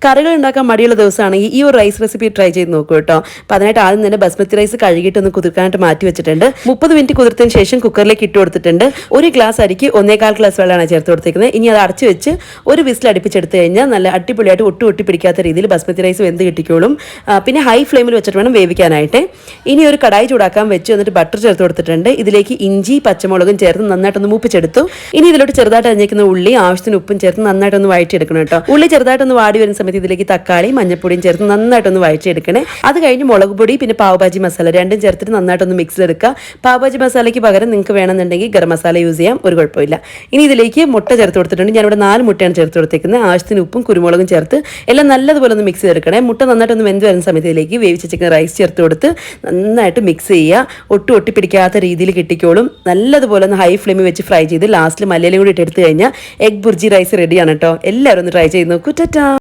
കറികൾ ഉണ്ടാക്കാൻ മടിയുള്ള ദിവസമാണെങ്കിൽ ഈ ഒരു റൈസ് റെസിപ്പി ട്രൈ ചെയ്ത് നോക്കൂ കേട്ടോ. അപ്പോൾ അതിനായിട്ട് ആദ്യം തന്നെ ബസ്മതി റൈസ് കഴുകിയിട്ട് ഒന്ന് കുതിർക്കാനായിട്ട് മാറ്റി വെച്ചിട്ടുണ്ട്. 30 മിനിറ്റ് കുതിർത്തതിന് ശേഷം കുക്കറിലേക്ക് ഇട്ട് കൊടുത്തിട്ടുണ്ട്. ഒരു ഗ്ലാസ് അരിക്ക് 1.25 ഗ്ലാസ് വെള്ളമാണ് ചേർത്ത് കൊടുത്തിരിക്കുന്നത്. ഇനി അത് അടച്ചു വെച്ച് ഒരു വിസിൽ അടുപ്പിച്ചെടുത്ത് കഴിഞ്ഞാൽ നല്ല അടിപൊളിയായിട്ട് ഒട്ടി പിടിക്കാത്ത രീതിയിൽ ബസ്മതി റൈസ് വെന്ത് കിട്ടിക്കോളും. പിന്നെ ഹൈ ഫ്ലെയിമിൽ വെച്ചിട്ട് വേണം വേവിക്കാനായിട്ട്. ഇനി ഒരു കടായി ചൂടാക്കാൻ വെച്ച് എന്നിട്ട് ബട്ടർ ചേർത്ത് കൊടുത്തിട്ടുണ്ട്. ഇതിലേക്ക് ഇഞ്ചി പച്ചമുളകും ചേർത്ത് നന്നായിട്ടൊന്ന് മൂപ്പിച്ചെടുത്തു. ഇനി ഇതിലോട്ട് ചെറുതായിട്ട് അരിഞ്ഞിരിക്കുന്ന ഉള്ളി ആവശ്യത്തിന് ഉപ്പും ചേർത്ത് നന്നായിട്ടൊന്ന് വഴറ്റിയെടുക്കണം കേട്ടോ. ഉള്ളി ചെറുതായിട്ടൊന്ന് വാടി വരുന്ന സമയത്ത് ഇതിലേക്ക് തക്കാളി മഞ്ഞപ്പൊടിയും ചേർത്ത് നന്നായിട്ടൊന്ന് വഴറ്റിയെടുക്കണേ. അത് കഴിഞ്ഞ് മുളക് പൊടി പിന്നെ പാവഭാജി മസാല രണ്ടും ചേർത്തിട്ട് നന്നായിട്ടൊന്ന് മിക്സ് എടുക്കുക. പാവഭാജി മസാലയ്ക്ക് പകരം നിങ്ങൾക്ക് വേണമെന്നുണ്ടെങ്കിൽ ഗരം മസാല യൂസ് ചെയ്യാം, ഒരു കുഴപ്പമില്ല. ഇനി ഇതിലേക്ക് മുട്ട ചേർത്ത് കൊടുത്തിട്ടുണ്ട്. ഞാനിവിടെ 4 മുട്ടയാണ് ചേർത്ത് കൊടുത്തേക്കുന്നത്. ആവശ്യത്തിന് ഉപ്പും കുരുമുളകും ചേർത്ത് എല്ലാം നല്ലതുപോലെ ഒന്ന് മിക്സ് ചെയ്തെടുക്കണേ. മുട്ട നന്നായിട്ടൊന്ന് വെന്ത് വരുന്ന സമയത്ത് ഇതിലേക്ക് വേവിച്ച് ചിക്കൻ റൈസ് ചേർത്ത് കൊടുത്ത് നന്നായിട്ട് മിക്സ് ചെയ്യുക. ഒട്ടി പിടിക്കാത്ത രീതിയിൽ കിട്ടിക്കോളും. നല്ലതുപോലെ ഒന്ന് ഹൈ ഫ്ലെയിമിൽ വെച്ച് ഫ്രൈ ചെയ്ത് ലാസ്റ്റിൽ മല്ലിയിലയും കൂടി ഇട്ടെടുത്ത് കഴിഞ്ഞാൽ എഗ് ബുർജി റൈസ് റെഡിയാണ് കേട്ടോ. എല്ലാവരും ഒന്ന് ട്രൈ ചെയ്ത് നോക്കൂ. ടാറ്റാ.